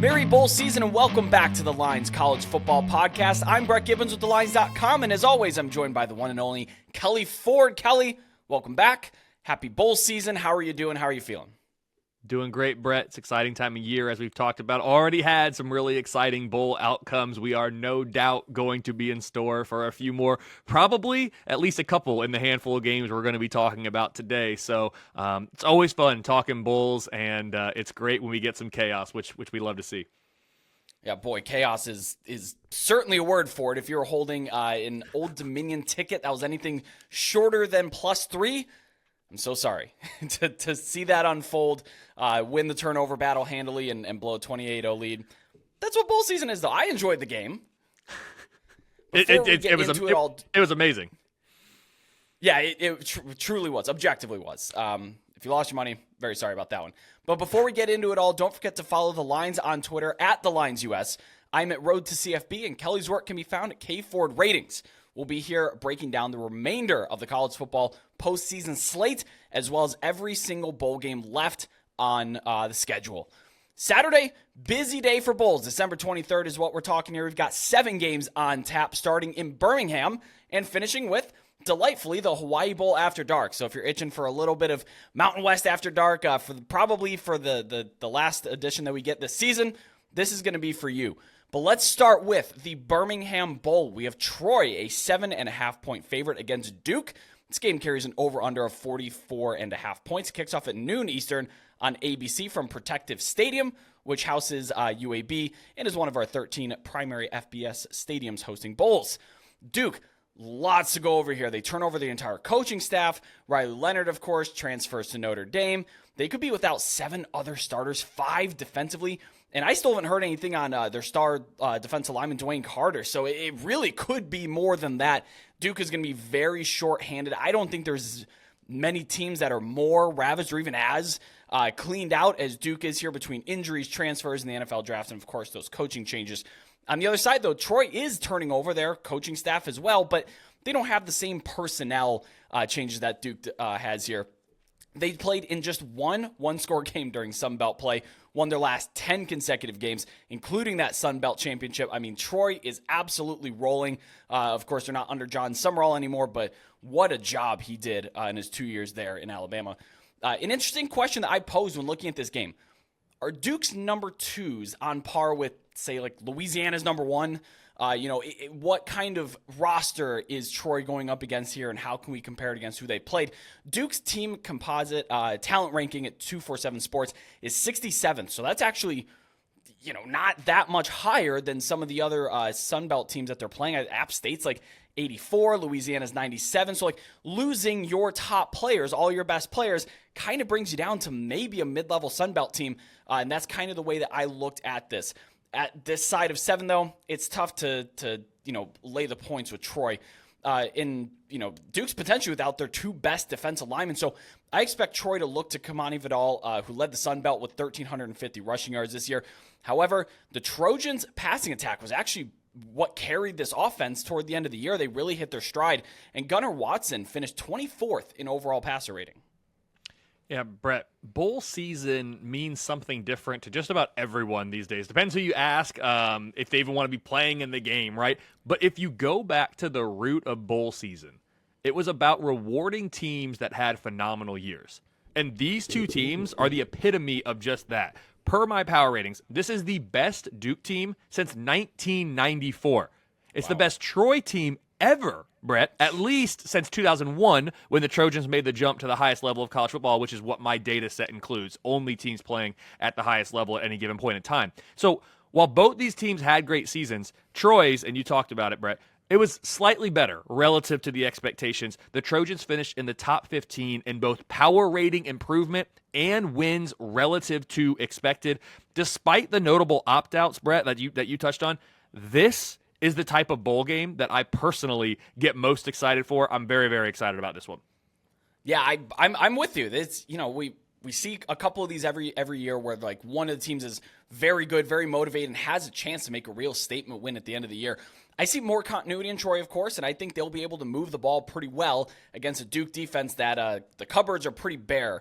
Merry bowl season and welcome back to the Lines College Football Podcast. I'm Brett Gibbons with thelines.com, and as always, I'm joined by the one and only Kelley Ford. Kelley, welcome back. Happy bowl season. How are you doing? How are you feeling? Doing great, Brett. It's an exciting time of year, as we've talked about. Already had some really exciting bowl outcomes. We are no doubt going to be in store for a few more, probably at least a couple in the handful of games we're going to be talking about today. So it's always fun talking bowls, and it's great when we get some chaos, which we love to see. Yeah, boy, chaos is certainly a word for it. If you're holding an Old Dominion ticket that was anything shorter than +3, I'm so sorry to see that unfold, win the turnover battle handily and blow a 28-0 lead. That's what bowl season is, though. I enjoyed the game. It was amazing. Yeah, it truly was. Objectively was. If you lost your money, very sorry about that one. But before we get into it all, don't forget to follow The Lines on Twitter at TheLinesUS. I'm at Road to CFB, and Kelley's work can be found at K Ford Ratings. We'll be here breaking down the remainder of the college football postseason slate, as well as every single bowl game left on the schedule. Saturday, busy day for bowls. December 23rd is what we're talking here. We've got 7 games on tap, starting in Birmingham and finishing with, delightfully, the Hawaii Bowl after dark. So if you're itching for a little bit of Mountain West after dark, probably for the last edition that we get this season, this is going to be for you. But let's start with the Birmingham Bowl. We have Troy, a 7.5-point favorite against Duke. This game carries an over-under of 44.5 points. It kicks off at noon Eastern on ABC from Protective Stadium, which houses UAB and is one of our 13 primary FBS stadiums hosting bowls. Duke, lots to go over here. They turn over the entire coaching staff. Riley Leonard, of course, transfers to Notre Dame. They could be without 7 other starters, 5 defensively. And I still haven't heard anything on their star defensive lineman, Dwayne Carter. So it really could be more than that. Duke is going to be very short-handed. I don't think there's many teams that are more ravaged or even as cleaned out as Duke is here between injuries, transfers, and the NFL draft, and, of course, those coaching changes. On the other side, though, Troy is turning over their coaching staff as well, but they don't have the same personnel changes that Duke has here. They played in just one-score game during Sun Belt play, won their last 10 consecutive games, including that Sun Belt championship. I mean, Troy is absolutely rolling. Of course, they're not under John Summerall anymore, but what a job he did in his 2 years there in Alabama. An interesting question that I posed when looking at this game. Are Duke's number 2s on par with, say, like Louisiana's number 1? What kind of roster is Troy going up against here, and how can we compare it against who they played? Duke's team composite talent ranking at 247 Sports is 67th, so that's actually, not that much higher than some of the other Sun Belt teams that they're playing. App State's like 84, Louisiana's 97, so like losing your top players, all your best players, kind of brings you down to maybe a mid-level Sun Belt team, and that's kind of the way that I looked at this. At this side of 7, though, it's tough to lay the points with Troy. Duke's potentially without their 2 best defensive linemen. So I expect Troy to look to Kamani Vidal, who led the Sun Belt with 1,350 rushing yards this year. However, the Trojans' passing attack was actually what carried this offense toward the end of the year. They really hit their stride. And Gunnar Watson finished 24th in overall passer rating. Yeah, Brett, bowl season means something different to just about everyone these days. Depends who you ask, if they even want to be playing in the game, right? But if you go back to the root of bowl season, it was about rewarding teams that had phenomenal years. And these 2 teams are the epitome of just that. Per my power ratings, this is the best Duke team since 1994. It's the best Troy team ever, Brett, at least since 2001, when the Trojans made the jump to the highest level of college football, which is what my data set includes, only teams playing at the highest level at any given point in time. So while both these teams had great seasons, Troy's, and you talked about it, Brett, it was slightly better relative to the expectations. The Trojans finished in the top 15 in both power rating improvement and wins relative to expected. Despite the notable opt-outs, Brett, that you touched on, this is the type of bowl game that I personally get most excited for. I'm very, very excited about this one. Yeah, I'm with you. It's, we see a couple of these every year where like one of the teams is very good, very motivated, and has a chance to make a real statement win at the end of the year. I see more continuity in Troy, of course, and I think they'll be able to move the ball pretty well against a Duke defense that the cupboards are pretty bare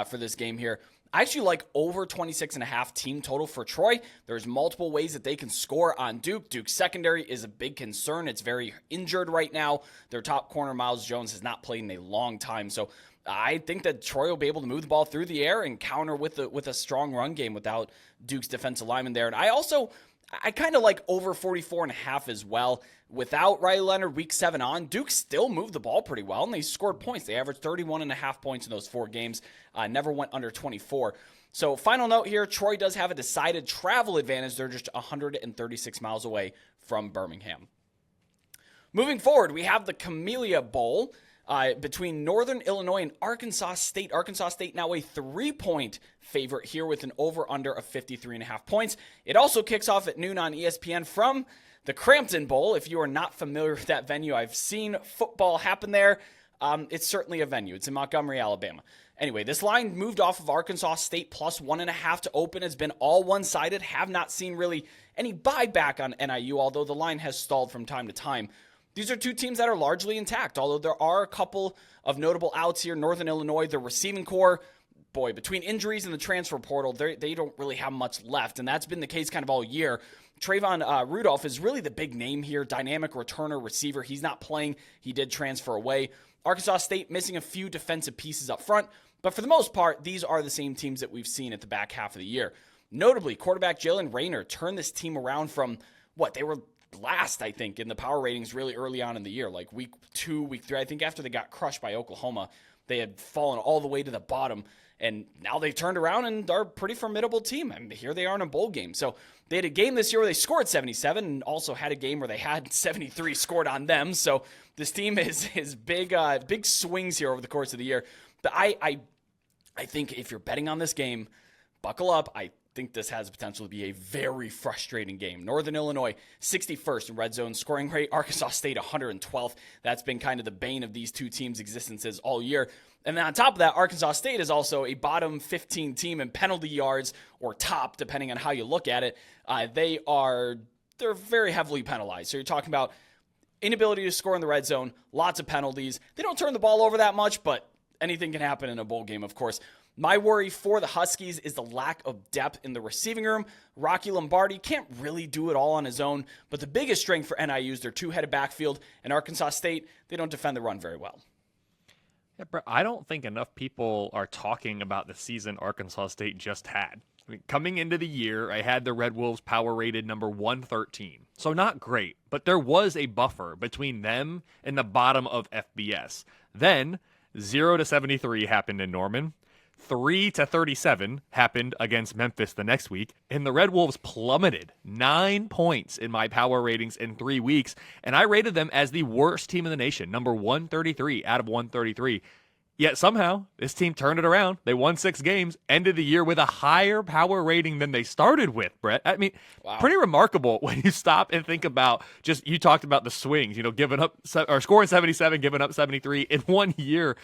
for this game here. I actually like over 26.5 team total for Troy. There's multiple ways that they can score on Duke. Duke's secondary is a big concern. It's very injured right now. Their top corner, Miles Jones, has not played in a long time. So I think that Troy will be able to move the ball through the air and counter with a strong run game without Duke's defensive lineman there. And I kind of like over 44.5 as well. Without Riley Leonard week 7 on, Duke still moved the ball pretty well, and they scored points. They averaged 31.5 points in those 4 games, never went under 24. So final note here, Troy does have a decided travel advantage. They're just 136 miles away from Birmingham. Moving forward, we have the Camellia Bowl between Northern Illinois and Arkansas State. Arkansas State now a 3-point favorite here with an over-under of 53.5 points. It also kicks off at noon on ESPN from the Crampton Bowl. If you are not familiar with that venue, I've seen football happen there. It's certainly a venue. It's in Montgomery, Alabama. Anyway, this line moved off of Arkansas State plus 1.5 to open. Has been all one-sided. Have not seen really any buyback on NIU, although the line has stalled from time to time. These are two teams that are largely intact, although there are a couple of notable outs here. Northern Illinois, the receiving core, boy, between injuries and the transfer portal, they don't really have much left, and that's been the case kind of all year. Trayvon Rudolph is really the big name here, dynamic returner, receiver. He's not playing. He did transfer away. Arkansas State missing a few defensive pieces up front, but for the most part, these are the same teams that we've seen at the back half of the year. Notably, quarterback Jalen Rayner turned this team around from they were last, I think, in the power ratings really early on in the year, like week 2, week 3. I think after they got crushed by Oklahoma, they had fallen all the way to the bottom, and now they've turned around and are a pretty formidable team. I mean, here they are in a bowl game. So they had a game this year where they scored 77 and also had a game where they had 73 scored on them. So this team is big swings here over the course of the year. But I think if you're betting on this game, buckle up. I think this has the potential to be a very frustrating game. Northern Illinois, 61st in red zone scoring rate. Arkansas State, 112th. That's been kind of the bane of these two teams' existences all year. And then on top of that, Arkansas State is also a bottom 15 team in penalty yards, or top, depending on how you look at it. They're very heavily penalized. So you're talking about inability to score in the red zone, lots of penalties. They don't turn the ball over that much, but anything can happen in a bowl game, of course. My worry for the Huskies is the lack of depth in the receiving room. Rocky Lombardi can't really do it all on his own, but the biggest strength for NIU is their two-headed backfield, and Arkansas State, they don't defend the run very well. Yeah, Brett, I don't think enough people are talking about the season Arkansas State just had. I mean, coming into the year, I had the Red Wolves power rated number 113. So not great, but there was a buffer between them and the bottom of FBS. Then 0 to 73 happened in Norman. 3 to 37 happened against Memphis the next week, and the Red Wolves plummeted 9 points in my power ratings in 3 weeks, and I rated them as the worst team in the nation, number 133 out of 133. Yet somehow, this team turned it around. They won 6 games, ended the year with a higher power rating than they started with, Brett. I mean, wow. Pretty remarkable when you stop and think about you talked about the swings, giving up or scoring 77, giving up 73 in 1 year.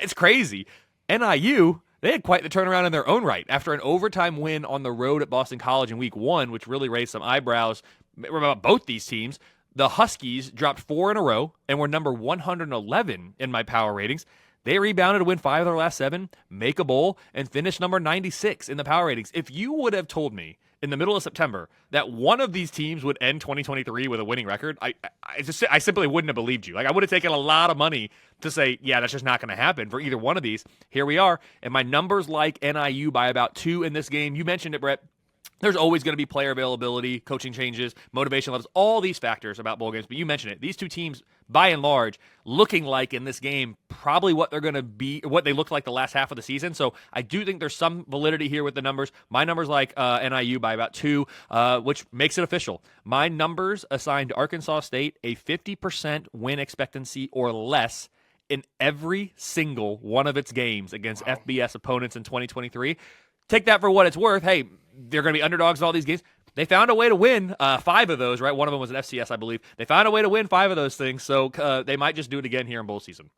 It's crazy. NIU, they had quite the turnaround in their own right. After an overtime win on the road at Boston College in week 1, which really raised some eyebrows about both these teams, the Huskies dropped 4 in a row and were number 111 in my power ratings. They rebounded to win 5 of their last 7, make a bowl, and finish number 96 in the power ratings. If you would have told me in the middle of September that one of these teams would end 2023 with a winning record, I simply wouldn't have believed you. Like, I would have taken a lot of money to say, yeah, that's just not going to happen for either one of these. Here we are, and my numbers like NIU by about 2 in this game. You mentioned it, Brett. There's always going to be player availability, coaching changes, motivation levels, all these factors about bowl games. But you mentioned it. These two teams, by and large, looking like in this game probably what they're going to be, what they looked like the last half of the season. So I do think there's some validity here with the numbers. My numbers like NIU by about 2, which makes it official. My numbers assigned Arkansas State a 50% win expectancy or less in every single one of its games against FBS opponents in 2023. Take that for what it's worth. Hey, they're going to be underdogs in all these games. They found a way to win 5 of those, right? One of them was an FCS, I believe. They found a way to win 5 of those things, so they might just do it again here in bowl season.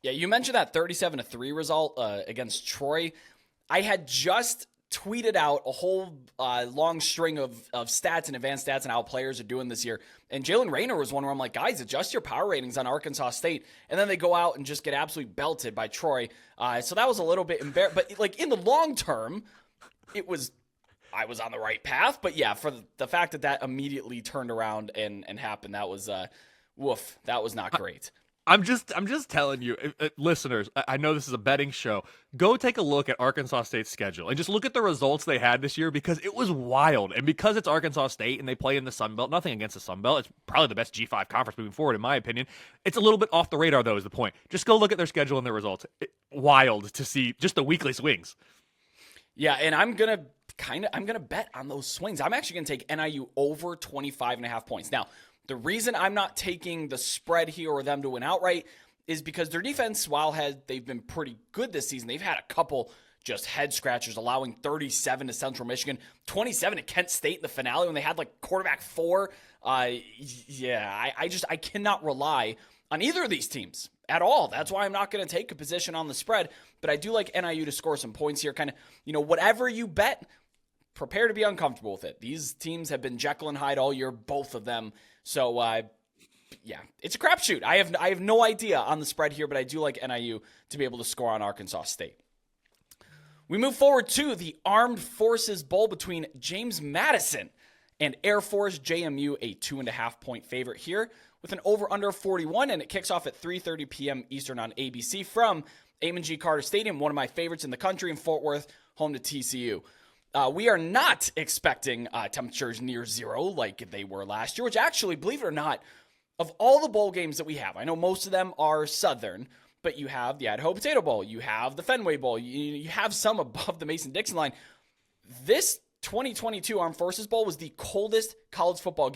Yeah, you mentioned that 37-3 result against Troy. I had just tweeted out a whole long string of stats and advanced stats and how players are doing this year. And Jalen Rayner was one where I'm like, guys, adjust your power ratings on Arkansas State. And then they go out and just get absolutely belted by Troy. So that was a little bit embarrassing. But like in the long term, I was on the right path. But yeah, for the fact that immediately turned around and happened, that was woof. That was not great. I'm just telling you, listeners, I know this is a betting show. Go take a look at Arkansas State's schedule and just look at the results they had this year, because it was wild. And because it's Arkansas State and they play in the Sun Belt, nothing against the Sun Belt. It's probably the best G5 conference moving forward, in my opinion. It's a little bit off the radar, though, is the point. Just go look at their schedule and their results. Wild to see just the weekly swings. Yeah, and I'm going to bet on those swings. I'm actually going to take NIU over 25.5 points. Now, the reason I'm not taking the spread here or them to win outright is because their defense, while they've been pretty good this season, they've had a couple just head scratchers, allowing 37 to Central Michigan, 27 to Kent State in the finale when they had like quarterback 4. I cannot rely on either of these teams at all. That's why I'm not going to take a position on the spread, but I do like NIU to score some points here. Kind of, whatever you bet, prepare to be uncomfortable with it. These teams have been Jekyll and Hyde all year, both of them. So, yeah, it's a crapshoot. I have no idea on the spread here, but I do like NIU to be able to score on Arkansas State. We move forward to the Armed Forces Bowl between James Madison and Air Force. JMU, a 2.5-point favorite here with an over-under 41, and it kicks off at 3:30 p.m. Eastern on ABC from Amon G. Carter Stadium, one of my favorites in the country, in Fort Worth, home to TCU. We are not expecting temperatures near zero like they were last year, which actually, believe it or not, of all the bowl games that we have, I know most of them are Southern, but you have the Idaho Potato Bowl, you have the Fenway Bowl, you have some above the Mason-Dixon line. This 2022 Armed Forces Bowl was the coldest college football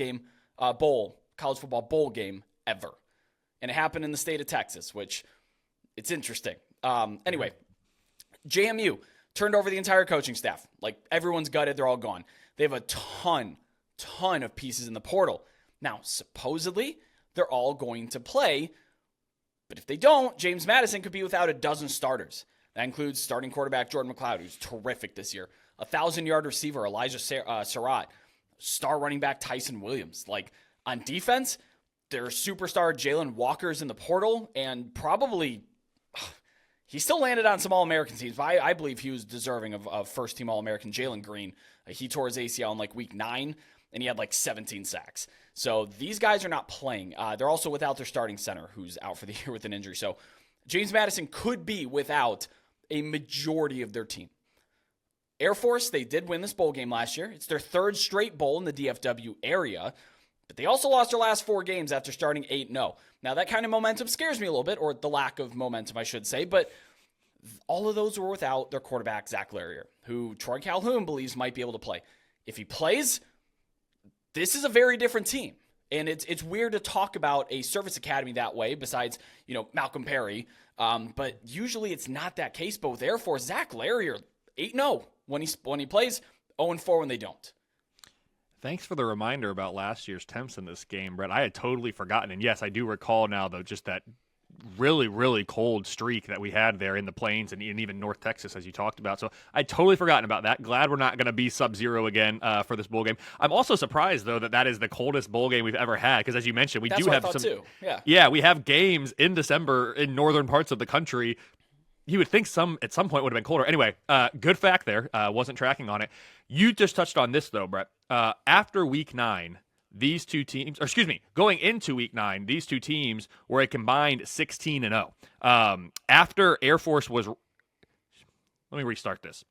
bowl game ever. And it happened in the state of Texas, which it's interesting. Anyway, JMU turned over the entire coaching staff. Like, everyone's gutted. They're all gone. They have a ton of pieces in the portal. Now, supposedly, they're all going to play. But if they don't, James Madison could be without a dozen starters. That includes starting quarterback Jordan McLeod, who's terrific this year. 1,000-yard receiver Elijah Surratt. Star running back Tyson Williams. Like, on defense, their superstar Jalen Walker's in the portal. And probably... he still landed on some All-American teams, but I believe he was deserving of first-team All-American. Jalen Green, he tore his ACL in like week 9, and he had like 17 sacks. So these guys are not playing. They're also without their starting center, who's out for the year with an injury. So James Madison could be without a majority of their team. Air Force, they did win this bowl game last year. It's their third straight bowl in the DFW area, but they also lost their last 4 games after starting 8-0. Now, that kind of momentum scares me a little bit, or the lack of momentum, I should say, but all of those were without their quarterback, Zach Larrier, who Troy Calhoun believes might be able to play. If he plays, this is a very different team. And it's weird to talk about a service academy that way, besides, Malcolm Perry. But usually it's not that case. But with Air Force, Zach Larrier, 8-0 when he plays, 0-4 when they don't. Thanks for the reminder about last year's temps in this game, Brett. I had totally forgotten. And yes, I do recall now, though, just that really, really cold streak that we had there in the plains and even North Texas, as you talked about. So I'd totally forgotten about that. Glad we're not going to be sub-zero again for this bowl game. I'm also surprised, though, that is the coldest bowl game we've ever had, because as you mentioned, we do have some. Too. Yeah, we have games in December in northern parts of the country. You would think some at some point would have been colder. Anyway, good fact there. Wasn't tracking on it. You just touched on this, though, Brett. After week 9, these two teams, going into week 9, these two teams were a combined 16-0. After Air Force was, let me restart this.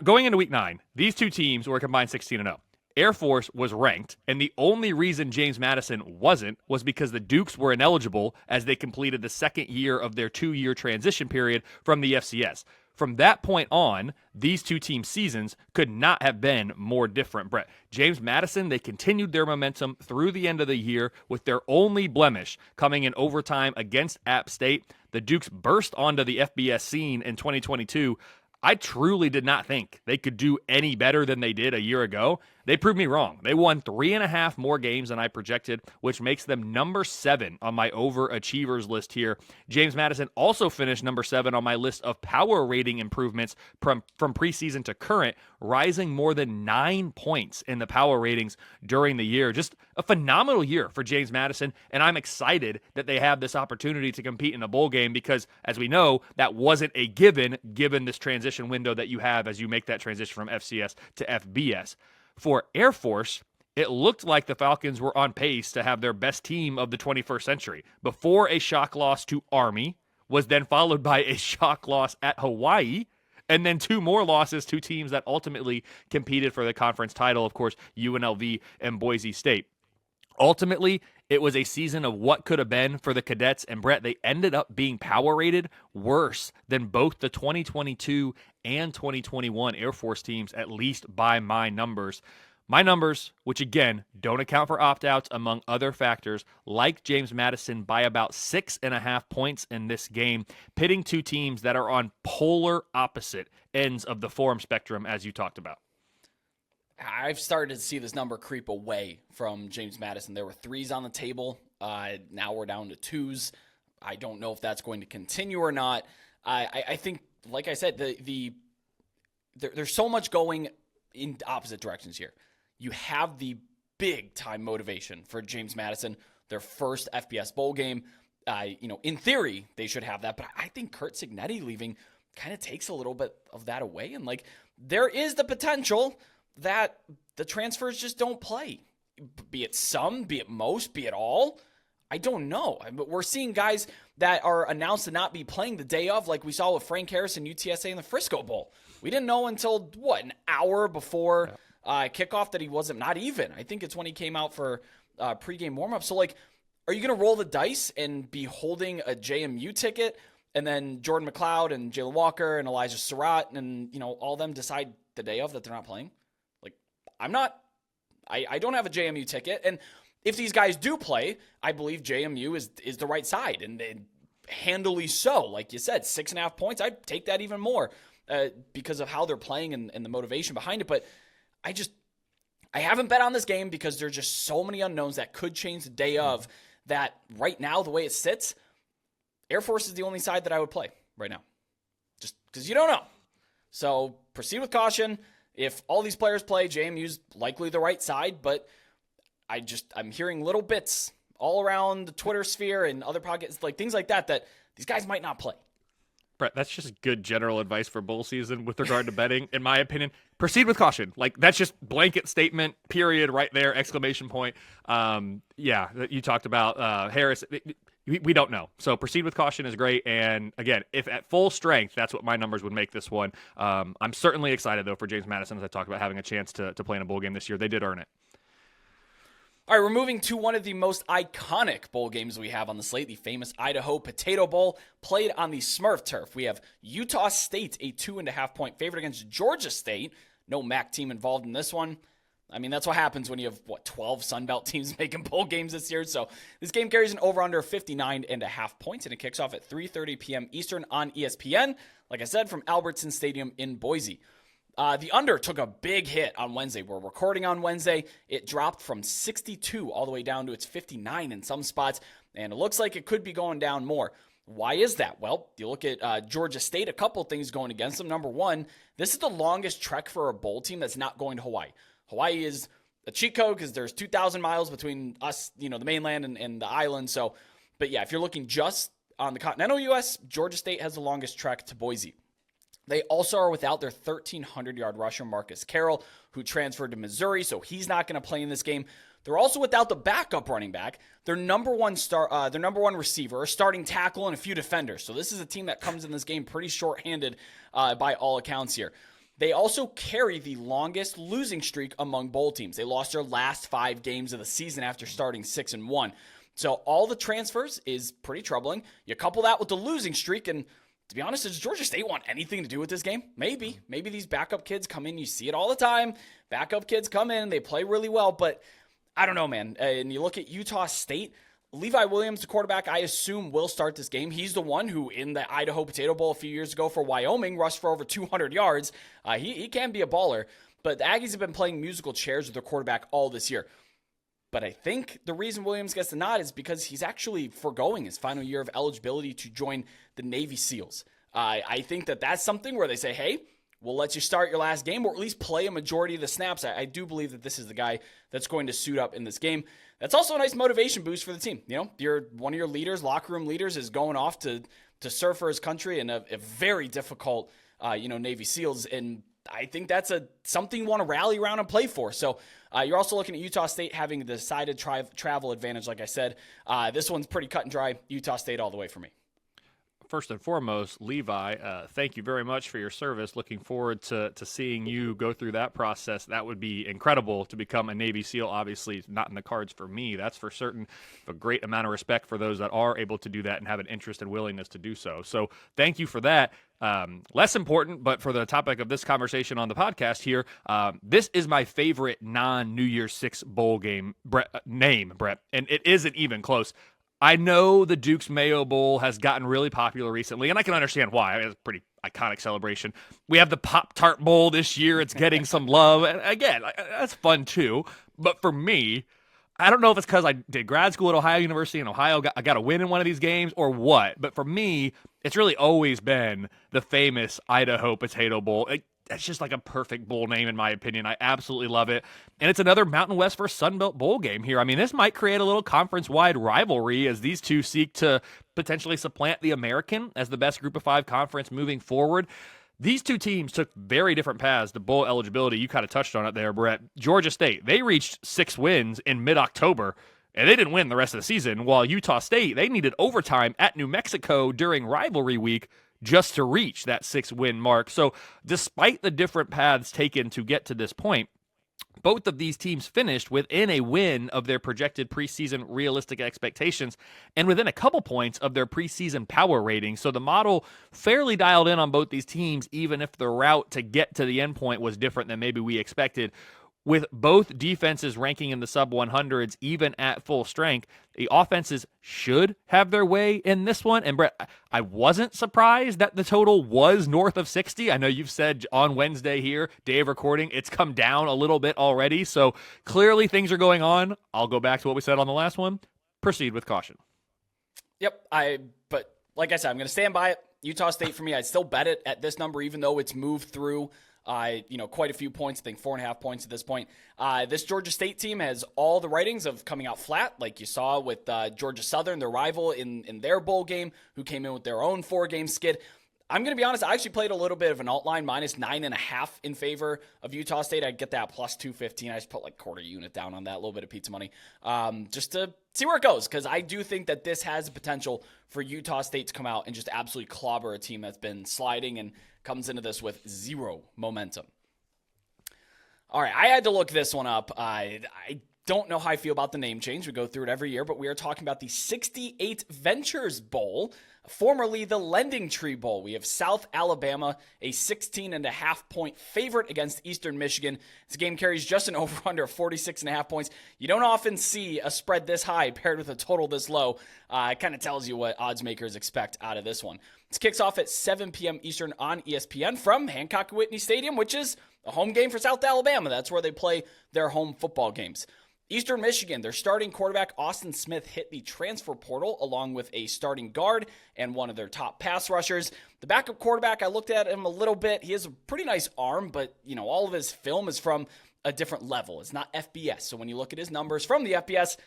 Going into week 9, these two teams were a combined 16-0. Air Force was ranked, and the only reason James Madison wasn't was because the Dukes were ineligible as they completed the second year of their 2-year transition period from the FCS. From that point on, these two team seasons could not have been more different, Brett. James Madison, they continued their momentum through the end of the year with their only blemish coming in overtime against App State. The Dukes burst onto the FBS scene in 2022. I truly did not think they could do any better than they did a year ago. They proved me wrong. They won 3.5 more games than I projected, which makes them number 7 on my overachievers list here. James Madison also finished number 7 on my list of power rating improvements from preseason to current, rising more than 9 points in the power ratings during the year. Just a phenomenal year for James Madison, and I'm excited that they have this opportunity to compete in a bowl game because, as we know, that wasn't a given this transition window that you have as you make that transition from FCS to FBS. For Air Force, it looked like the Falcons were on pace to have their best team of the 21st century before a shock loss to Army was then followed by a shock loss at Hawaii, and then 2 more losses to teams that ultimately competed for the conference title, of course, UNLV and Boise State. Ultimately, it was a season of what could have been for the Cadets, and Brett, they ended up being power rated worse than both the 2022 and 2021 Air Force teams, at least by my numbers. My numbers, which again, don't account for opt-outs among other factors, like James Madison by about 6.5 points in this game, pitting 2 teams that are on polar opposite ends of the form spectrum, as you talked about. I've started to see this number creep away from James Madison. There were 3s on the table. Now we're down to 2s. I don't know if that's going to continue or not. I think, like I said, there's so much going in opposite directions here. You have the big-time motivation for James Madison, their first FBS bowl game. In theory, they should have that, but I think Curt Cignetti leaving kind of takes a little bit of that away. And, there is the potential that the transfers just don't play. Be it some, be it most, be it all. I don't know. But we're seeing guys that are announced to not be playing the day of, like we saw with Frank Harris and UTSA in the Frisco Bowl. We didn't know until, an hour before kickoff that he wasn't, not even. I think it's when he came out for pregame warm-up. So, are you going to roll the dice and be holding a JMU ticket, and then Jordan McLeod and Jalen Walker and Elijah Surratt and, all of them decide the day of that they're not playing? I'm not. I don't have a JMU ticket. And if these guys do play, I believe JMU is the right side. And handily so. Like you said, 6.5 points. I'd take that even more because of how they're playing and the motivation behind it. But I haven't bet on this game because there's just so many unknowns that could change the day of that right now, the way it sits, Air Force is the only side that I would play right now. Just because you don't know. So proceed with caution. If all these players play, JMU's likely the right side, but I'm hearing little bits all around the Twitter sphere and other podcasts, things like that these guys might not play. Brett, that's just good general advice for bowl season with regard to betting, in my opinion. Proceed with caution. That's just blanket statement, period, right there, exclamation point. You talked about Harris. We don't know. So proceed with caution is great. And again, if at full strength, that's what my numbers would make this one. I'm certainly excited, though, for James Madison, as I talked about having a chance to play in a bowl game this year. They did earn it. All right, we're moving to one of the most iconic bowl games we have on the slate, the famous Idaho Potato Bowl, played on the Smurf turf. We have Utah State, a 2.5-point favorite against Georgia State. No MAC team involved in this one. I mean, that's what happens when you have, 12 Sun Belt teams making bowl games this year. So this game carries an over-under of 59.5 points, and it kicks off at 3:30 p.m. Eastern on ESPN, like I said, from Albertson Stadium in Boise. The under took a big hit on Wednesday. We're recording on Wednesday. It dropped from 62 all the way down to its 59 in some spots, and it looks like it could be going down more. Why is that? Well, you look at Georgia State, a couple things going against them. Number one, this is the longest trek for a bowl team that's not going to Hawaii. Hawaii is a cheat code because there's 2,000 miles between us, the mainland and the island. So, but yeah, if you're looking just on the continental U.S., Georgia State has the longest trek to Boise. They also are without their 1,300-yard rusher, Marcus Carroll, who transferred to Missouri, so he's not going to play in this game. They're also without the backup running back, their number one receiver, a starting tackle, and a few defenders. So this is a team that comes in this game pretty short-handed by all accounts here. They also carry the longest losing streak among bowl teams. They lost their last 5 games of the season after starting 6-1. So all the transfers is pretty troubling. You couple that with the losing streak, and to be honest, does Georgia State want anything to do with this game? Maybe. Maybe these backup kids come in. You see it all the time. Backup kids come in. They play really well, but I don't know, man. And you look at Utah State, Levi Williams, the quarterback, I assume will start this game. He's the one who, in the Idaho Potato Bowl a few years ago for Wyoming, rushed for over 200 yards. He can be a baller. but the Aggies have been playing musical chairs with their quarterback all this year. But I think the reason Williams gets the nod is because he's actually foregoing his final year of eligibility to join the Navy SEALs. I think that's something where they say, hey, we'll let you start your last game or at least play a majority of the snaps. I do believe that this is the guy that's going to suit up in this game. That's also a nice motivation boost for the team. One of your leaders, locker room leaders, is going off to serve for his country in a very difficult, Navy SEALs. And I think that's something you want to rally around and play for. So you're also looking at Utah State having the decided travel advantage, like I said. This one's pretty cut and dry. Utah State all the way for me. First and foremost, Levi, thank you very much for your service. Looking forward to seeing you go through that process. That would be incredible to become a Navy SEAL. Obviously, not in the cards for me, that's for certain. A great amount of respect for those that are able to do that and have an interest and willingness to do so. So thank you for that. Less important, but for the topic of this conversation on the podcast here, this is my favorite non-New Year's Six bowl game Brett, and it isn't even close. I know the Duke's Mayo Bowl has gotten really popular recently, and I can understand why. It's a pretty iconic celebration. We have the Pop-Tart Bowl this year. It's getting some love. And again, that's fun too. But for me, I don't know if it's because I did grad school at Ohio University in Ohio, I got a win in one of these games or what. But for me, it's really always been the famous Idaho Potato Bowl. That's just like a perfect bowl name, in my opinion. I absolutely love it. And it's another Mountain West versus Sun Belt bowl game here. I mean, this might create a little conference-wide rivalry as these two seek to potentially supplant the American as the best Group of Five conference moving forward. These two teams took very different paths to bowl eligibility. You kind of touched on it there, Brett. Georgia State, they reached 6 wins in mid-October, and they didn't win the rest of the season, while Utah State, they needed overtime at New Mexico during rivalry week just to reach that 6-win mark. So despite the different paths taken to get to this point, both of these teams finished within a win of their projected preseason realistic expectations and within a couple points of their preseason power rating. So the model fairly dialed in on both these teams, even if the route to get to the end point was different than maybe we expected. With both defenses ranking in the sub-100s, even at full strength, the offenses should have their way in this one. And Brett, I wasn't surprised that the total was north of 60. I know you've said on Wednesday here, day of recording, it's come down a little bit already. So clearly things are going on. I'll go back to what we said on the last one. Proceed with caution. Yep, but like I said, I'm going to stand by it. Utah State for me, I'd still bet it at this number, even though it's moved through quite a few points, I think 4.5 points at this point. This Georgia State team has all the writings of coming out flat, like you saw with Georgia Southern, their rival in their bowl game, who came in with their own 4-game skid. I'm going to be honest, I actually played a little bit of an alt line, minus 9.5 in favor of Utah State. I'd get that plus 215. I just put like quarter unit down on that, a little bit of pizza money, just to see where it goes, because I do think that this has the potential for Utah State to come out and just absolutely clobber a team that's been sliding and comes into this with zero momentum. All right, I had to look this one up. I don't know how I feel about the name change. We go through it every year, but we are talking about the 68 Ventures Bowl, formerly the Lending Tree Bowl. We have South Alabama, a 16.5-point favorite against Eastern Michigan. This game carries just an over-under of 46.5 points. You don't often see a spread this high paired with a total this low. It kind of tells you what odds makers expect out of this one. This kicks off at 7 p.m. Eastern on ESPN from Hancock-Whitney Stadium, which is a home game for South Alabama. That's where they play their home football games. Eastern Michigan, their starting quarterback, Austin Smith, hit the transfer portal along with a starting guard and one of their top pass rushers. The backup quarterback, I looked at him a little bit. He has a pretty nice arm, but all of his film is from a different level. It's not FBS. So when you look at his numbers from the FBS,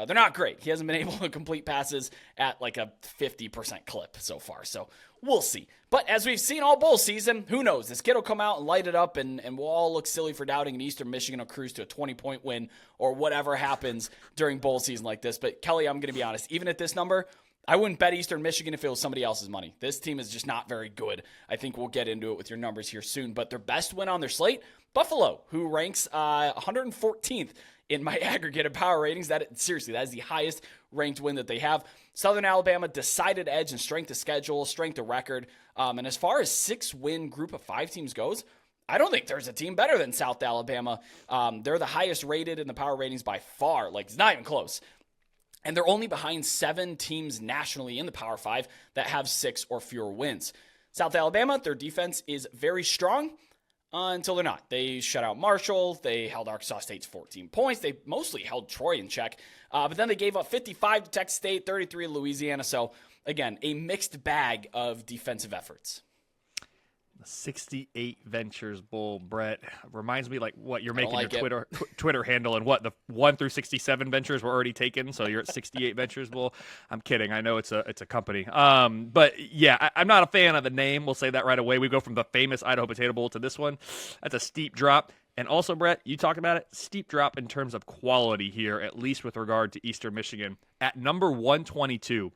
they're not great. He hasn't been able to complete passes at like a 50% clip so far. So we'll see. But as we've seen all bowl season, who knows? This kid will come out and light it up, and we'll all look silly for doubting, and Eastern Michigan will cruise to a 20-point win or whatever happens during bowl season like this. But Kelly, I'm going to be honest. Even at this number, I wouldn't bet Eastern Michigan if it was somebody else's money. This team is just not very good. I think we'll get into it with your numbers here soon. But their best win on their slate, Buffalo, who ranks 114th in my aggregated power ratings. That is the highest ranked win that they have. Southern Alabama, decided edge and strength of schedule, strength of record. And as far as 6-win Group of 5 teams goes, I don't think there's a team better than South Alabama. They're the highest rated in the power ratings by far. Like, it's not even close. And they're only behind 7 teams nationally in the Power 5 that have 6 or fewer wins. South Alabama, their defense is very strong. until they're not. They shut out Marshall. They held Arkansas State's 14 points. They mostly held Troy in check. But then they gave up 55 to Texas State, 33 to Louisiana. So, again, a mixed bag of defensive efforts. 68 Ventures Bowl, Brett. Reminds me like what you're making like your Twitter handle, and what the 1 through 67 ventures were already taken, so you're at 68 Ventures Bowl. I'm kidding. I know it's a company. But yeah, I'm not a fan of the name. We'll say that right away. We go from the famous Idaho Potato Bowl to this one. That's a steep drop. And also, Brett, you talked about it, steep drop in terms of quality here, at least with regard to Eastern Michigan. At number 122,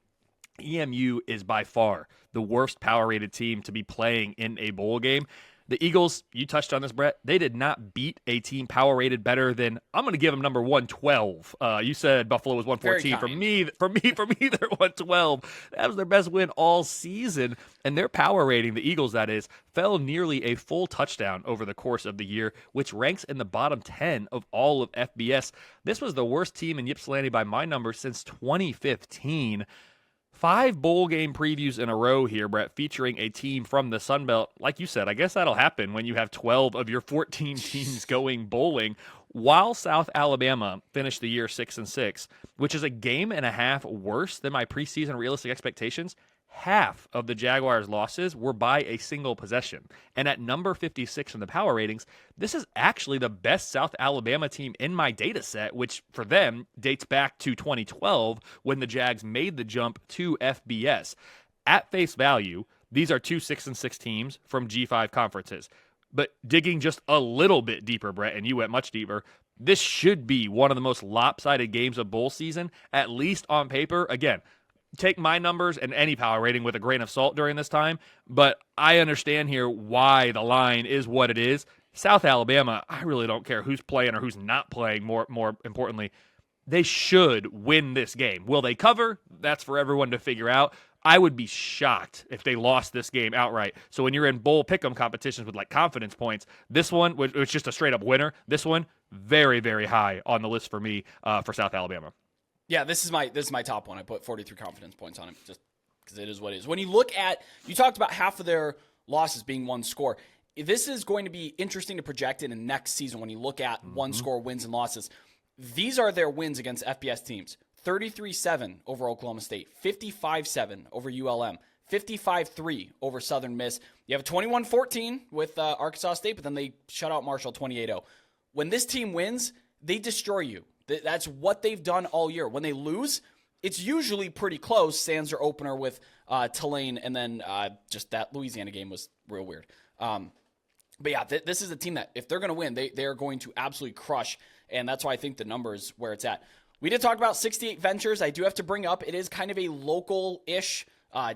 EMU is by far the worst power-rated team to be playing in a bowl game. The Eagles, you touched on this, Brett, they did not beat a team power-rated better than, I'm going to give them number 112. You said Buffalo was 114. For me, they're 112. That was their best win all season. And their power rating, the Eagles that is, fell nearly a full touchdown over the course of the year, which ranks in the bottom 10 of all of FBS. This was the worst team in Ypsilanti by my numbers since 2015. 5 bowl game previews in a row here, Brett, featuring a team from the Sun Belt. Like you said, I guess that'll happen when you have 12 of your 14 teams going bowling, while South Alabama finished the year 6-6, which is a game and a half worse than my preseason realistic expectations. Half of the Jaguars' losses were by a single possession. And at number 56 in the power ratings, this is actually the best South Alabama team in my data set, which for them dates back to 2012 when the Jags made the jump to FBS. At face value, these are 2 6-6 teams from G5 conferences. But digging just a little bit deeper, Brett, and you went much deeper, this should be one of the most lopsided games of bowl season, at least on paper. Again, take my numbers and any power rating with a grain of salt during this time, but I understand here why the line is what it is. South Alabama, I really don't care who's playing or who's not playing, more importantly. They should win this game. Will they cover? That's for everyone to figure out. I would be shocked if they lost this game outright. So when you're in bowl pick'em competitions with like confidence points, this one was just a straight up winner. This one, very, very high on the list for me for South Alabama. Yeah, this is my top one. I put 43 confidence points on it just because it is what it is. When you look at, you talked about half of their losses being one score. This is going to be interesting to project in next season when you look at one score wins and losses. These are their wins against FBS teams. 33-7 over Oklahoma State, 55-7 over ULM, 55-3 over Southern Miss. You have a 21-14 with Arkansas State, but then they shut out Marshall 28-0. When this team wins, they destroy you. That's what they've done all year. When they lose, it's usually pretty close. Sans their opener with Tulane, and then just that Louisiana game was real weird. But yeah, this is a team that if they're going to win, they are going to absolutely crush, and that's why I think the number is where it's at. We did talk about 68 Ventures. I do have to bring up, it is kind of a local-ish.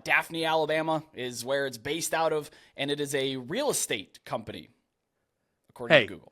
Daphne, Alabama is where it's based out of, and it is a real estate company, according to Google.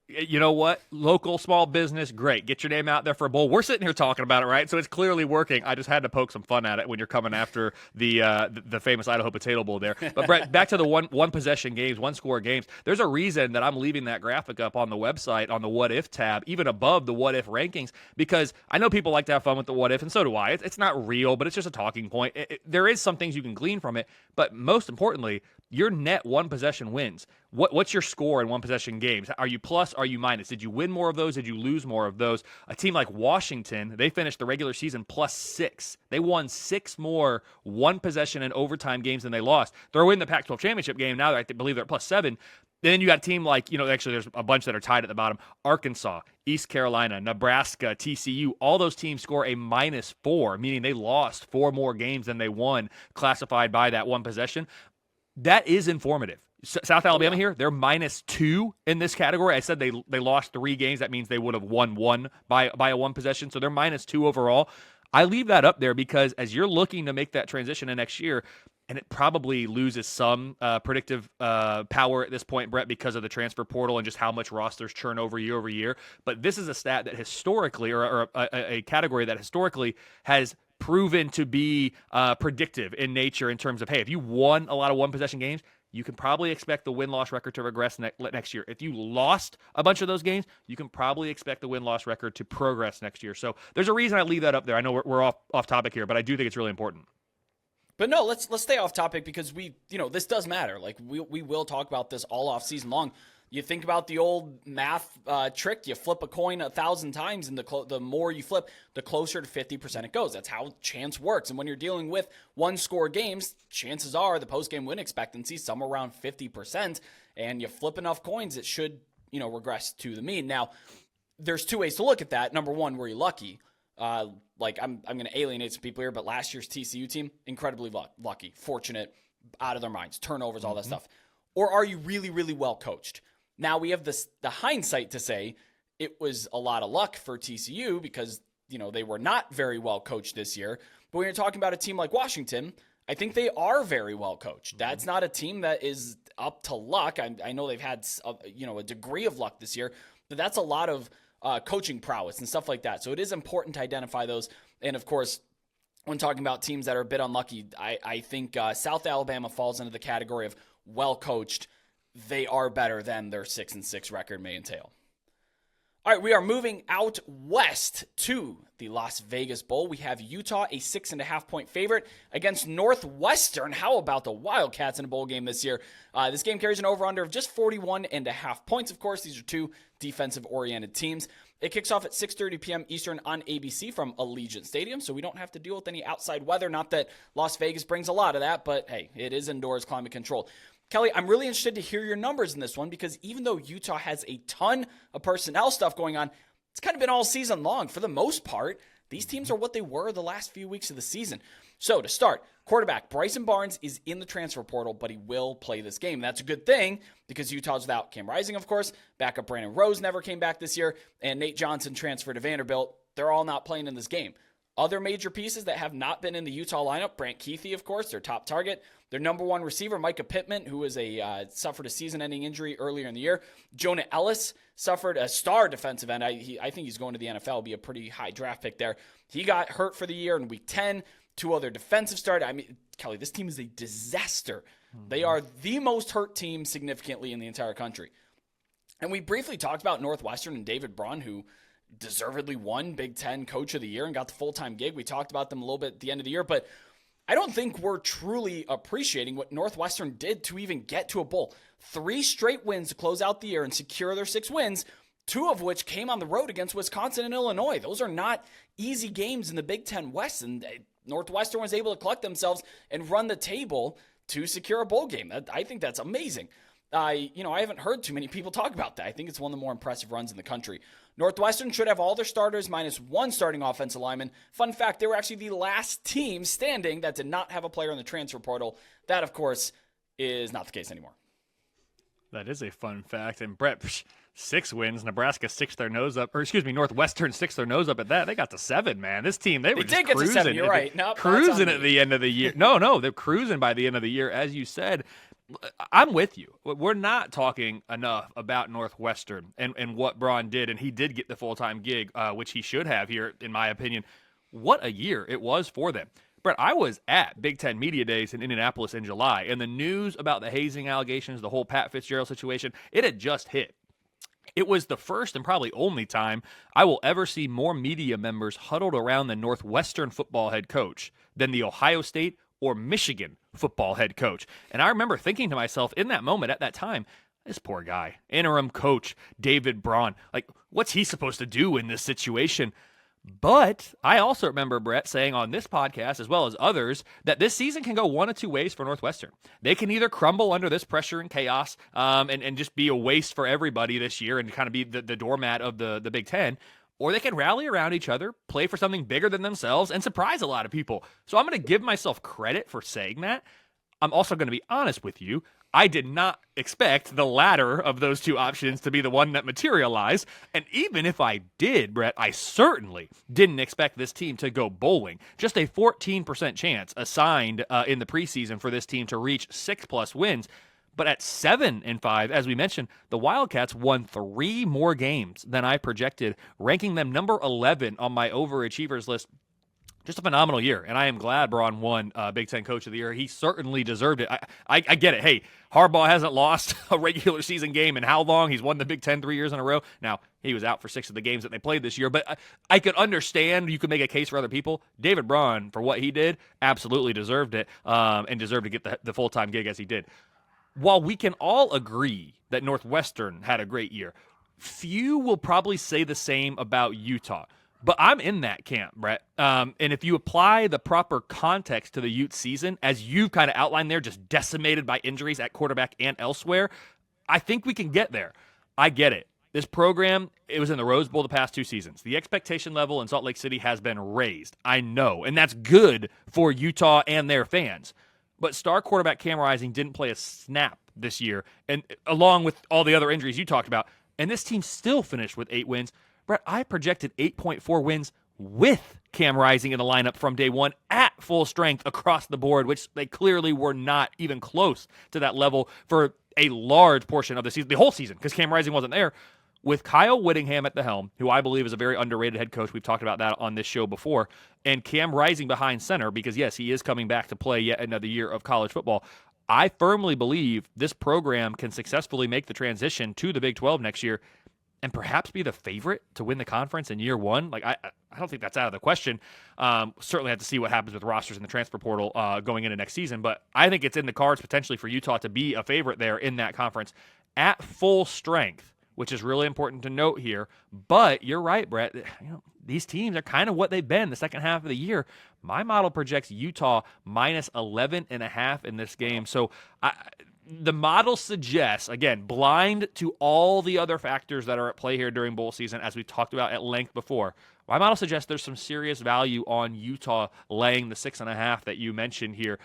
You know what? Local small business, great. Get your name out there for a bowl. We're sitting here talking about it, right? So it's clearly working. I just had to poke some fun at it when you're coming after the famous Idaho Potato Bowl there. But Brett, back to the one possession games, one score games. There's a reason that I'm leaving that graphic up on the website on the What If tab, even above the What If rankings, because I know people like to have fun with the What If, and so do I. It's not real, but it's just a talking point. There is some things you can glean from it, but most importantly, your net one possession wins. What's your score in one possession games? Are you plus? Are you minus? Did you win more of those? Did you lose more of those? A team like Washington, they finished the regular season +6. They won 6 more one possession and overtime games than they lost. Throw in the Pac-12 championship game. Now I believe they're at +7. Then you got a team like, actually there's a bunch that are tied at the bottom. Arkansas, East Carolina, Nebraska, TCU, all those teams score a -4, meaning they lost 4 more games than they won, classified by that one possession. That is informative. South Alabama here, they're -2 in this category. I said they lost 3 games. That means they would have won 1 by a one possession. So they're -2 overall. I leave that up there because as you're looking to make that transition in next year, and it probably loses some predictive power at this point, Brett, because of the transfer portal and just how much rosters churn over year. But this is a stat that historically, or a category that historically has proven to be predictive in nature in terms of, hey, if you won a lot of one-possession games, you can probably expect the win-loss record to regress next year. If you lost a bunch of those games, you can probably expect the win-loss record to progress next year. So there's a reason I leave that up there. I know we're off topic here, but I do think it's really important. But no, let's stay off topic because this does matter. Like we will talk about this all off season long. You think about the old math trick. You flip a coin 1,000 times, and the more you flip, the closer to 50% it goes. That's how chance works. And when you're dealing with one-score games, chances are the post-game win expectancy is somewhere around 50%. And you flip enough coins, it should regress to the mean. Now, there's two ways to look at that. Number one, were you lucky? I'm going to alienate some people here, but last year's TCU team, incredibly lucky, fortunate, out of their minds, turnovers, all that stuff. Or are you really, really well coached? Now we have the hindsight to say it was a lot of luck for TCU because, they were not very well coached this year. But when you're talking about a team like Washington, I think they are very well coached. That's not a team that is up to luck. I know they've had a degree of luck this year, but that's a lot of coaching prowess and stuff like that. So it is important to identify those. And of course, when talking about teams that are a bit unlucky, I think South Alabama falls into the category of well coached. They are better than their 6-6 record may entail. All right, we are moving out west to the Las Vegas Bowl. We have Utah, a 6.5-point favorite against Northwestern. How about the Wildcats in a bowl game this year? This game carries an over-under of just 41.5 points. Of course, these are two defensive-oriented teams. It kicks off at 6:30 p.m. Eastern on ABC from Allegiant Stadium, so we don't have to deal with any outside weather. Not that Las Vegas brings a lot of that, but hey, it is indoors, climate controlled. Kelly, I'm really interested to hear your numbers in this one because even though Utah has a ton of personnel stuff going on, it's kind of been all season long. For the most part, these teams are what they were the last few weeks of the season. So to start, quarterback Bryson Barnes is in the transfer portal, but he will play this game. That's a good thing because Utah's without Cam Rising, of course. Backup Brandon Rose never came back this year, and Nate Johnson transferred to Vanderbilt. They're all not playing in this game. Other major pieces that have not been in the Utah lineup, Brant Kuithe, of course, their top target. Their number one receiver, Micah Pittman, who suffered a season-ending injury earlier in the year. Jonah Ellis suffered a star defensive end. I think he's going to the NFL, be a pretty high draft pick there. He got hurt for the year in Week 10. Two other defensive starters. I mean, Kelly, this team is a disaster. They are the most hurt team significantly in the entire country. And we briefly talked about Northwestern and David Braun, who deservedly won Big Ten Coach of the Year and got the full-time gig. We talked about them a little bit at the end of the year, but I don't think we're truly appreciating what Northwestern did to even get to a bowl. 3 straight wins to close out the year and secure their 6 wins, 2 of which came on the road against Wisconsin and Illinois. Those are not easy games in the Big Ten West, and Northwestern was able to collect themselves and run the table to secure a bowl game. I think that's amazing. I haven't heard too many people talk about that. I think it's one of the more impressive runs in the country. Northwestern should have all their starters minus 1 starting offensive lineman. Fun fact, they were actually the last team standing that did not have a player in the transfer portal. That, of course, is not the case anymore. That is a fun fact. And Brett, 6 wins. Nebraska sticks their nose up, Northwestern sticks their nose up at that. They got to 7, man. This team, they were just cruising. To 7, you're right. Nope, cruising at the end of the year. No, they're cruising by the end of the year, as you said. I'm with you. We're not talking enough about Northwestern and what Braun did, and he did get the full-time gig, which he should have here, in my opinion. What a year it was for them. Brett, I was at Big Ten Media Days in Indianapolis in July, and the news about the hazing allegations, the whole Pat Fitzgerald situation, it had just hit. It was the first and probably only time I will ever see more media members huddled around the Northwestern football head coach than the Ohio State or Michigan football head coach. And I remember thinking to myself in that moment, at that time, this poor guy, interim coach David Braun, like, what's he supposed to do in this situation? But I also remember Brett saying on this podcast, as well as others, that this season can go one of 2 ways for Northwestern. They can either crumble under this pressure and chaos and just be a waste for everybody this year and kind of be the doormat of the Big Ten, or they can rally around each other, play for something bigger than themselves, and surprise a lot of people. So I'm going to give myself credit for saying that. I'm also going to be honest with you. I did not expect the latter of those 2 options to be the one that materialized. And even if I did, Brett, I certainly didn't expect this team to go bowling. Just a 14% chance assigned in the preseason for this team to reach 6+ wins. But at 7-5, as we mentioned, the Wildcats won 3 more games than I projected, ranking them number 11 on my overachievers list. just a phenomenal year, and I am glad Braun won Big Ten Coach of the Year. He certainly deserved it. I get it. Hey, Harbaugh hasn't lost a regular season game in how long? He's won the Big Ten 3 years in a row. Now, he was out for 6 of the games that they played this year, but I could understand you could make a case for other people. David Braun, for what he did, absolutely deserved it, and deserved to get the full-time gig as he did. While we can all agree that Northwestern had a great year, few will probably say the same about Utah. But I'm in that camp, Brett. And if you apply the proper context to the Ute season, as you've kind of outlined there, just decimated by injuries at quarterback and elsewhere, I think we can get there. I get it. This program, it was in the Rose Bowl the past 2 seasons. The expectation level in Salt Lake City has been raised. I know. And that's good for Utah and their fans. But star quarterback Cam Rising didn't play a snap this year, and along with all the other injuries you talked about. And this team still finished with 8 wins. Brett, I projected 8.4 wins with Cam Rising in the lineup from day one at full strength across the board, which they clearly were not even close to that level for a large portion of the season, the whole season, because Cam Rising wasn't there. With Kyle Whittingham at the helm, who I believe is a very underrated head coach, we've talked about that on this show before, and Cam Rising behind center, because yes, he is coming back to play yet another year of college football, I firmly believe this program can successfully make the transition to the Big 12 next year and perhaps be the favorite to win the conference in year one. Like, I don't think that's out of the question. Certainly have to see what happens with rosters in the transfer portal going into next season, but I think it's in the cards potentially for Utah to be a favorite there in that conference at full strength, which is really important to note here. But you're right, Brett. These teams are kind of what they've been the second half of the year. My model projects Utah minus 11.5 in this game. So the model suggests, again, blind to all the other factors that are at play here during bowl season, as we talked about at length before. My model suggests there's some serious value on Utah laying the 6.5 that you mentioned here.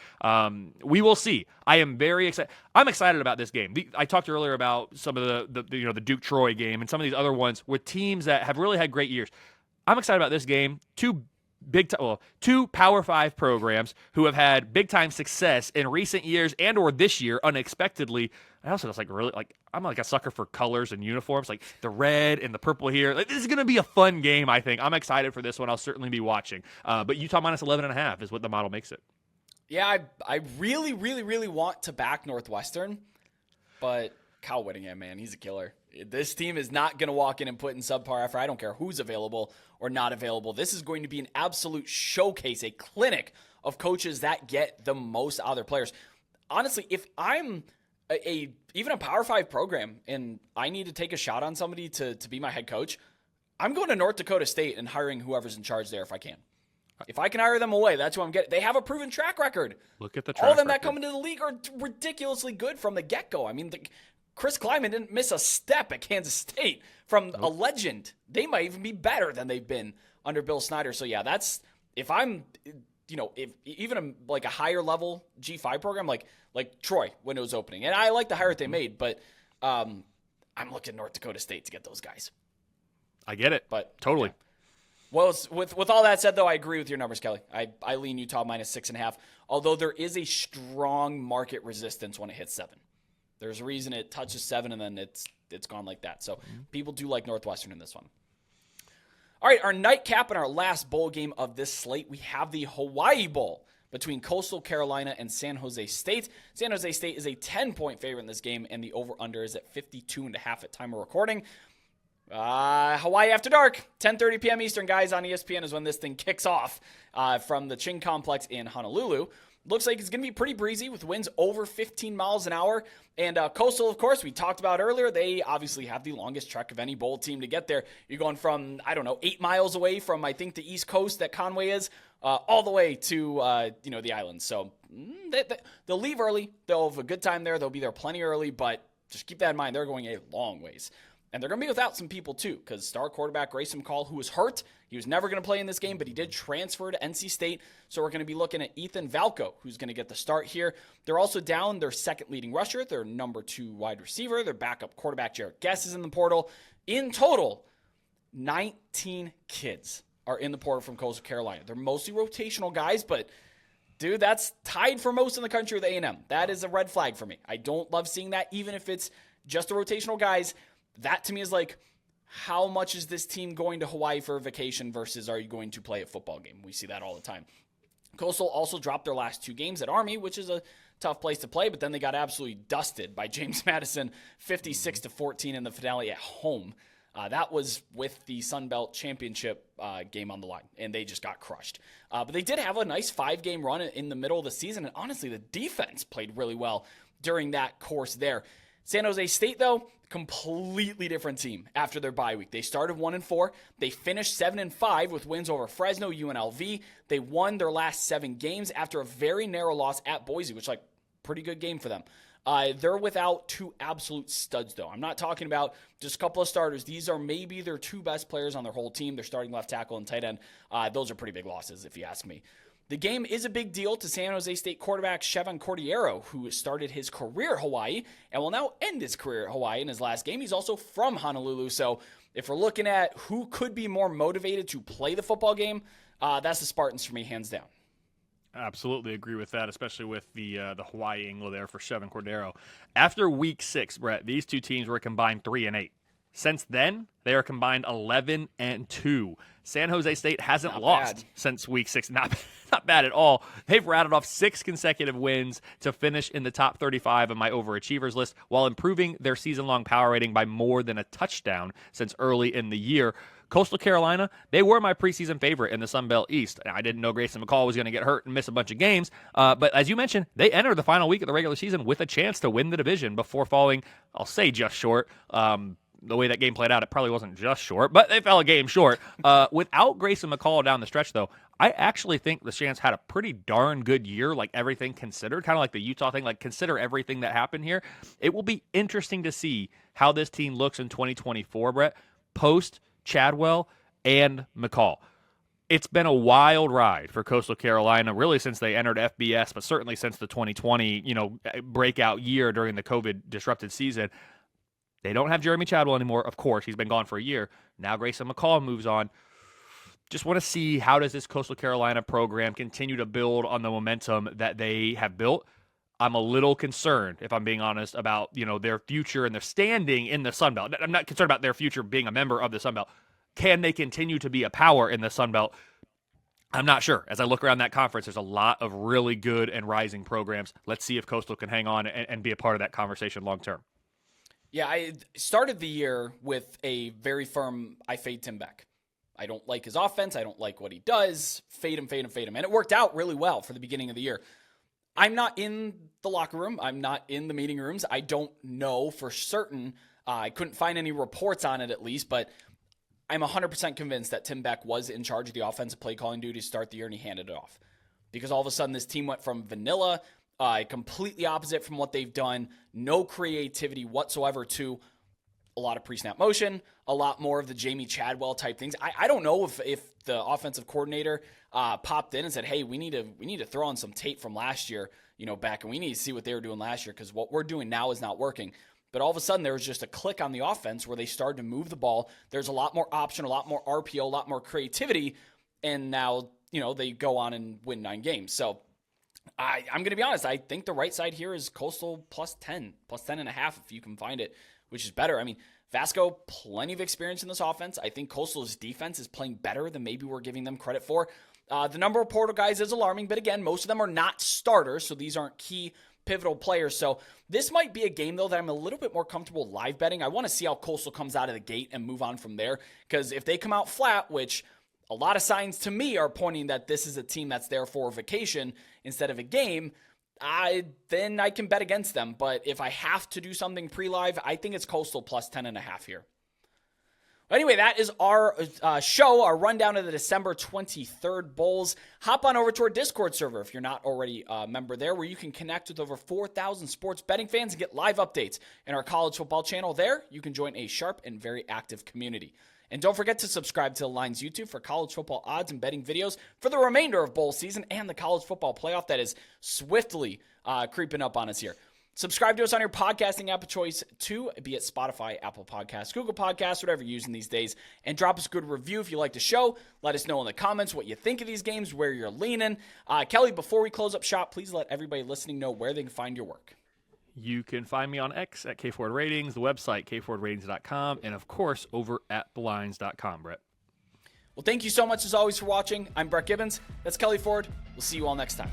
We will see. I am very excited. I'm excited about this game. I talked earlier about some of the Duke-Troy game and some of these other ones with teams that have really had great years. I'm excited about this game. Two Power 5 programs who have had big-time success in recent years and or this year unexpectedly. I also just I'm like a sucker for colors and uniforms, like the red and the purple here. Like, this is going to be a fun game, I think. I'm excited for this one. I'll certainly be watching. But Utah minus 11.5 is what the model makes it. Yeah, I really, really, really want to back Northwestern, but Kyle Whittingham, man, he's a killer. This team is not going to walk in and put in subpar effort. I don't care who's available or not available. This is going to be an absolute showcase, a clinic of coaches that get the most out of their players. Honestly, if I'm even a Power 5 program and I need to take a shot on somebody to be my head coach, I'm going to North Dakota State and hiring whoever's in charge there if I can. If I can hire them away, that's who I'm getting. They have a proven track record. Look at the track All of them record that come into the league are ridiculously good from the get-go. I mean, Chris Kleiman didn't miss a step at Kansas State from a legend. They might even be better than they've been under Bill Snyder. So yeah, that's if I'm, if even a higher level G5 program like Troy when it was opening, and I like the hire that they made, but I'm looking at North Dakota State to get those guys. I get it, but totally. Yeah. Well, with all that said, though, I agree with your numbers, Kelly. I lean Utah minus 6.5, although there is a strong market resistance when it hits 7. There's a reason it touches 7 and then it's gone like that. So people do like Northwestern in this one. All right, our nightcap and our last bowl game of this slate, we have the Hawaii Bowl between Coastal Carolina and San Jose State. San Jose State is a 10-point favorite in this game, and the over-under is at 52.5 at time of recording. Hawaii After Dark, 10:30 p.m. Eastern, guys, on ESPN is when this thing kicks off from the Ching Complex in Honolulu. Looks like it's going to be pretty breezy with winds over 15 miles an hour. And Coastal, of course, we talked about earlier, they obviously have the longest trek of any bowl team to get there. You're going from, 8 miles away from, I think, the East Coast that Conway is, all the way to, the islands. So they'll leave early. They'll have a good time there. They'll be there plenty early, but just keep that in mind. They're going a long ways. And they're going to be without some people, too, because star quarterback Grayson McCall, who was hurt, he was never going to play in this game, but he did transfer to NC State. So we're going to be looking at Ethan Valco, who's going to get the start here. They're also down their second leading rusher, their number 2 wide receiver, their backup quarterback Jarrett Guess is in the portal. In total, 19 kids are in the portal from Coastal Carolina. They're mostly rotational guys, but dude, that's tied for most in the country with A&M. That is a red flag for me. I don't love seeing that, even if it's just the rotational guys. That to me is like how much is this team going to Hawaii for a vacation versus are you going to play a football game? We see that all the time. Coastal also dropped their last 2 games at Army, which is a tough place to play, but then they got absolutely dusted by James Madison, 56-14 in the finale at home. That was with the Sun Belt Championship game on the line, and they just got crushed. But they did have a nice 5-game run in the middle of the season, and honestly, the defense played really well during that course there. San Jose State, though, completely different team after their bye week. They started 1-4. They finished 7-5 with wins over Fresno, UNLV. They won their last 7 games after a very narrow loss at Boise, which, pretty good game for them. They're without 2 absolute studs, though. I'm not talking about just a couple of starters. These are maybe their 2 best players on their whole team. They're starting left tackle and tight end. Those are pretty big losses, if you ask me. The game is a big deal to San Jose State quarterback Chevan Cordeiro, who started his career at Hawaii and will now end his career at Hawaii in his last game. He's also from Honolulu, so if we're looking at who could be more motivated to play the football game, that's the Spartans for me, hands down. Absolutely agree with that, especially with the Hawaii angle there for Chevan Cordeiro. After week 6, Brett, these 2 teams were combined 3-8. Since then, they are combined 11-2. San Jose State hasn't lost since week 6. Not bad at all. They've rattled off 6 consecutive wins to finish in the top 35 of my overachievers list while improving their season-long power rating by more than a touchdown since early in the year. Coastal Carolina, they were my preseason favorite in the Sun Belt East. I didn't know Grayson McCall was going to get hurt and miss a bunch of games, but as you mentioned, they entered the final week of the regular season with a chance to win the division before falling, I'll say just short. The way that game played out, it probably wasn't just short, but they fell a game short. Without Grayson McCall down the stretch, though, I actually think the Chants had a pretty darn good year, everything considered, kind of like the Utah thing, consider everything that happened here. It will be interesting to see how this team looks in 2024, Brett, post Chadwell and McCall. It's been a wild ride for Coastal Carolina, really since they entered FBS, but certainly since the 2020, breakout year during the COVID-disrupted season. They don't have Jeremy Chadwell anymore. Of course, he's been gone for a year. Now Grayson McCall moves on. Just want to see how does this Coastal Carolina program continue to build on the momentum that they have built. I'm a little concerned, if I'm being honest, about their future and their standing in the Sun Belt. I'm not concerned about their future being a member of the Sun Belt. Can they continue to be a power in the Sun Belt? I'm not sure. As I look around that conference, there's a lot of really good and rising programs. Let's see if Coastal can hang on and be a part of that conversation long term. Yeah, I started the year with a very firm, I fade Tim Beck. I don't like his offense. I don't like what he does. Fade him, fade him, fade him. And it worked out really well for the beginning of the year. I'm not in the locker room. I'm not in the meeting rooms. I don't know for certain. I couldn't find any reports on it at least, but I'm 100% convinced that Tim Beck was in charge of the offensive play calling duty to start the year, and he handed it off. Because all of a sudden this team went from vanilla, completely opposite from what they've done, no creativity whatsoever, to a lot of pre-snap motion, a lot more of the Jamie Chadwell type things. I don't know if the offensive coordinator popped in and said, hey, we need to throw on some tape from last year, back, and we need to see what they were doing last year because what we're doing now is not working. But all of a sudden, there was just a click on the offense where they started to move the ball. There's a lot more option, a lot more RPO, a lot more creativity, and now, they go on and win 9 games. So I'm going to be honest. I think the right side here is Coastal plus 10 and a half if you can find it, which is better. I mean, Vasco, plenty of experience in this offense. I think Coastal's defense is playing better than maybe we're giving them credit for. The number of portal guys is alarming, but again, most of them are not starters, so these aren't key pivotal players. So this might be a game, though, that I'm a little bit more comfortable live betting. I want to see how Coastal comes out of the gate and move on from there, because if they come out flat, which a lot of signs to me are pointing that this is a team that's there for a vacation instead of a game, then I can bet against them. But if I have to do something pre-live, I think it's Coastal plus 10.5 here. Anyway, that is our show, our rundown of the December 23rd Bowls. Hop on over to our Discord server if you're not already a member there, where you can connect with over 4,000 sports betting fans and get live updates in our college football channel. There, you can join a sharp and very active community. And don't forget to subscribe to the Lines YouTube for college football odds and betting videos for the remainder of bowl season and the college football playoff that is swiftly creeping up on us here. Subscribe to us on your podcasting app of choice too, be it Spotify, Apple Podcasts, Google Podcasts, whatever you're using these days. And drop us a good review if you like the show. Let us know in the comments what you think of these games, where you're leaning. Kelly, before we close up shop, please let everybody listening know where they can find your work. You can find me on X at KFord Ratings, the website, kfordratings.com, and, of course, over at thelines.com, Brett. Well, thank you so much, as always, for watching. I'm Brett Gibbons. That's Kelley Ford. We'll see you all next time.